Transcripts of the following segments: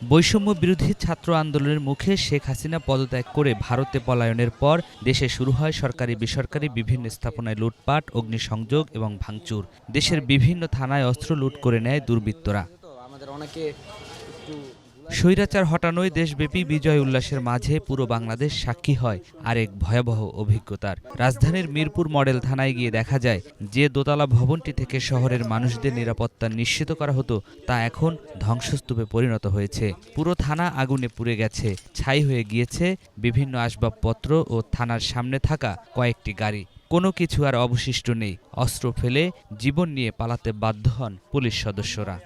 বৈষম্য বিরোধী ছাত্র আন্দোলনের মুখে শেখ হাসিনা পদত্যাগ করে ভারতে পলায়নের পর দেশে শুরু হয় সরকারি বেসরকারি বিভিন্ন স্থাপনায় লুটপাট, অগ্নিসংযোগ এবং ভাঙচুর। দেশের বিভিন্ন থানায় অস্ত্র লুট করে নেয় দুর্বৃত্তরা। স্বৈরাচার হটানোয় দেশব্যাপী বিজয় উল্লাসের মাঝে পুরো বাংলাদেশ সাক্ষী হয় আরেক ভয়াবহ অভিজ্ঞতার। রাজধানীর মিরপুর মডেল থানায় গিয়ে দেখা যায়, যে দোতলা ভবনটি থেকে শহরের মানুষদের নিরাপত্তা নিশ্চিত করা হতো তা এখন ধ্বংসস্তূপে পরিণত হয়েছে। পুরো থানা আগুনে পুড়ে গেছে, ছাই হয়ে গিয়েছে বিভিন্ন আসবাবপত্র ও থানার সামনে থাকা কয়েকটি গাড়ি। কোনো কিছু আর অবশিষ্ট নেই। অস্ত্র ফেলে জীবন নিয়ে পালাতে বাধ্য হন পুলিশ সদস্যরা।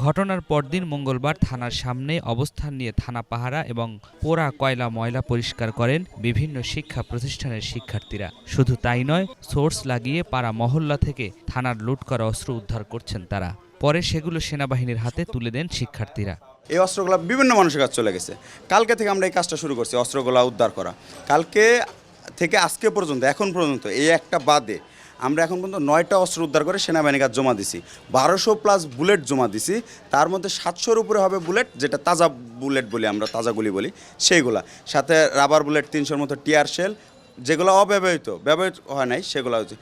ঘটনার পরদিন মঙ্গলবার থানার সামনে অবস্থান নিয়ে থানা পাহারা এবং পোড়া কয়লা ময়লা পরিষ্কার করেন বিভিন্ন শিক্ষা প্রতিষ্ঠানের শিক্ষার্থীরা। শুধু তাই নয়, সোর্স লাগিয়ে পাড়া মহল্লা থেকে থানার লুট করা অস্ত্র উদ্ধার করছেন তারা। পরে সেগুলো সেনাবাহিনীর হাতে তুলে দেন শিক্ষার্থীরা। এই অস্ত্রগুলো বিভিন্ন মানুষের কাছে চলে গেছে। কালকে থেকে আমরা এই কাজটা শুরু করছি, অস্ত্রগুলো উদ্ধার করা। কালকে থেকে আজকে পর্যন্ত, এখন পর্যন্ত এই একটা বাদে আমরা এখন পর্যন্ত 9টা অস্ত্র উদ্ধার করে সেনাবাহিনীর কাছে জমা দিছি। 1200+ বুলেট জমা দিছি। তার মধ্যে 700-র উপরে হবে বুলেট, যেটা তাজা বুলেট বলি আমরা, তাজা গুলি বলি সেইগুলা। সাথে রাবার বুলেট 300-র মতো টিয়ার শেল, যেগুলো ব্যবহৃত হয় নাই সেগুলো হচ্ছে।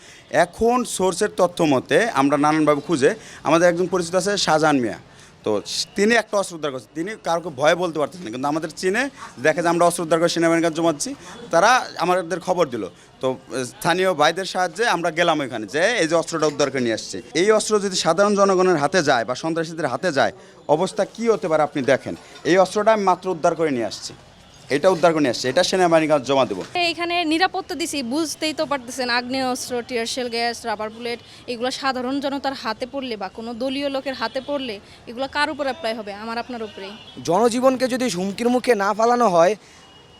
এখন সোর্সের তথ্য মতে আমরা নানানভাবে খুঁজে আমাদের একজন পরিচিত আছে শাহজাহান মিয়া, তো তিনি একটা অস্ত্র উদ্ধার করছেন। তিনি কাউকে ভয়ে বলতে পারতেছেন না, কিন্তু আমাদের চিনে দেখে যে আমরা অস্ত্র উদ্ধার করে সেনাবাহিনীর কাছে জমা দিচ্ছি। তারা আমাদের খবর দিল, তো স্থানীয় ভাইদের সাহায্যে আমরা গেলাম ওইখানে, যে এই যে অস্ত্রটা উদ্ধার করে নিয়ে আসছি। এই অস্ত্র যদি সাধারণ জনগণের হাতে যায় বা সন্ত্রাসীদের হাতে যায়, অবস্থা কী হতে পারে আপনি দেখেন। এই অস্ত্রটা আমি মাত্র উদ্ধার করে নিয়ে আসছি, এটা উদ্ধার করে নিয়ে আসছে, এটা সেনাবাহিনীর কাছে জমা দেবো। এখানে নিরাপত্তা দিছি, বুঝতেই তো পারতেছেন, আগ্নেয়াস্ত্র, টিয়ারশেল গ্যাস, রাবার বুলেট, এগুলো সাধারণ জনতার হাতে পড়লে বা কোনো দলীয় লোকের হাতে পড়লে এগুলো কার উপর অ্যাপ্লাই হবে? আমার আপনার উপরেই। জনজীবনকে যদি হুমকির মুখে না ফেলানো হয়,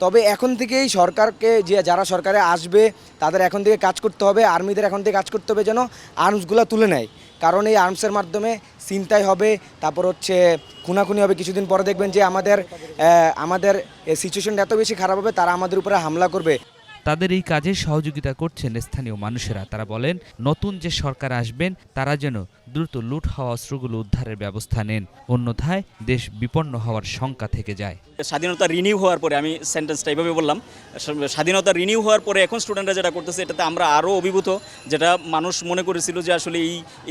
তবে এখন থেকেই সরকারকে, যে যারা সরকারে আসবে তাদের এখন থেকে কাজ করতে হবে, আর্মিদের এখন থেকে কাজ করতে হবে যেন আর্মসগুলো তুলে নেয়। কারণ এই আর্মসের মাধ্যমে ছিনতাই হবে, তারপর হচ্ছে খুনাখুনি হবে। কিছুদিন পরে দেখবেন যে আমাদের সিচুয়েশনটা এত বেশি খারাপ হবে, তারা আমাদের উপরে হামলা করবে। তাদের এই কাজে সহযোগিতা করছেন স্থানীয় মানুষেরা। তারা বলেন, নতুন যে সরকার আসবেন তারা যেন দ্রুত লুট হওয়া অস্ত্রগুলো উদ্ধারের ব্যবস্থা নেন, অন্যথায় দেশ বিপন্ন হওয়ার শঙ্কা থেকে যায়। স্বাধীনতা রিনিউ হওয়ার পরে, আমি সেন্টেন্সটা এইভাবে বললাম, স্বাধীনতা রিনিউ হওয়ার পরে এখন স্টুডেন্টরা যেটা করতেছে, এটাতে আমরা আরও অভিভূত। যেটা মানুষ মনে করেছিল যে আসলে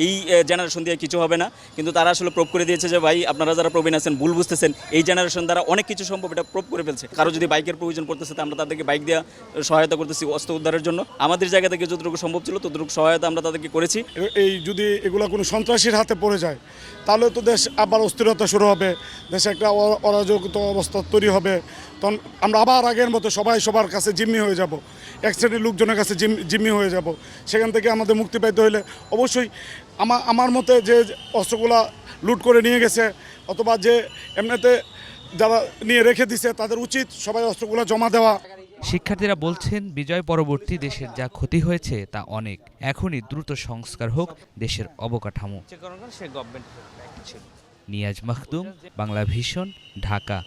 এই জেনারেশন দিয়ে কিছু হবে না, কিন্তু তারা আসলে প্রুভ করে দিয়েছে যে ভাই, আপনারা যারা প্রবীণ আছেন ভুল বুঝতেছেন, এই জেনারেশন দ্বারা অনেক কিছু সম্ভব, এটা প্রুভ করে ফেলছে। কারো যদি বাইকের প্রয়োজন পড়তেছে, আমরা তাদেরকে বাইক দেওয়া সহায়তা করতেছি অস্ত্র উদ্ধারের জন্য। আমাদের জায়গা থেকে যতটুকু সম্ভব ছিল ততটুকু সহায়তা আমরা তাদেরকে করেছি। এই যদি এগুলো কোনো সন্ত্রাসীর হাতে পড়ে যায়, তাহলে তো দেশ আবার অস্থিরতা শুরু হবে, দেশে একটা অরাজকতা অবস্থা তৈরি হবে। তখন আমরা আবার আগের মতো সবাই সবার কাছে জিম্মি হয়ে যাব, এক শ্রেণীর লোকজনের কাছে জিম্মি হয়ে যাব। সেখান থেকে আমাদের মুক্তি পাইতে হলে অবশ্যই আমার মতে যে অস্ত্রগুলা লুট করে নিয়ে গেছে, অথবা যে এমনিতে যারা নিয়ে রেখে দিছে, তাদের উচিত সবাই অস্ত্রগুলা জমা দেওয়া। শিক্ষার্থীরা বলছেন, বিজয় পরবর্তী দেশের যা ক্ষতি হয়েছে তা অনেক। এখনই দ্রুত সংস্কার হোক দেশের অবকাঠামো। নিয়াজ মাখদুম, বাংলা ভিশন, ঢাকা।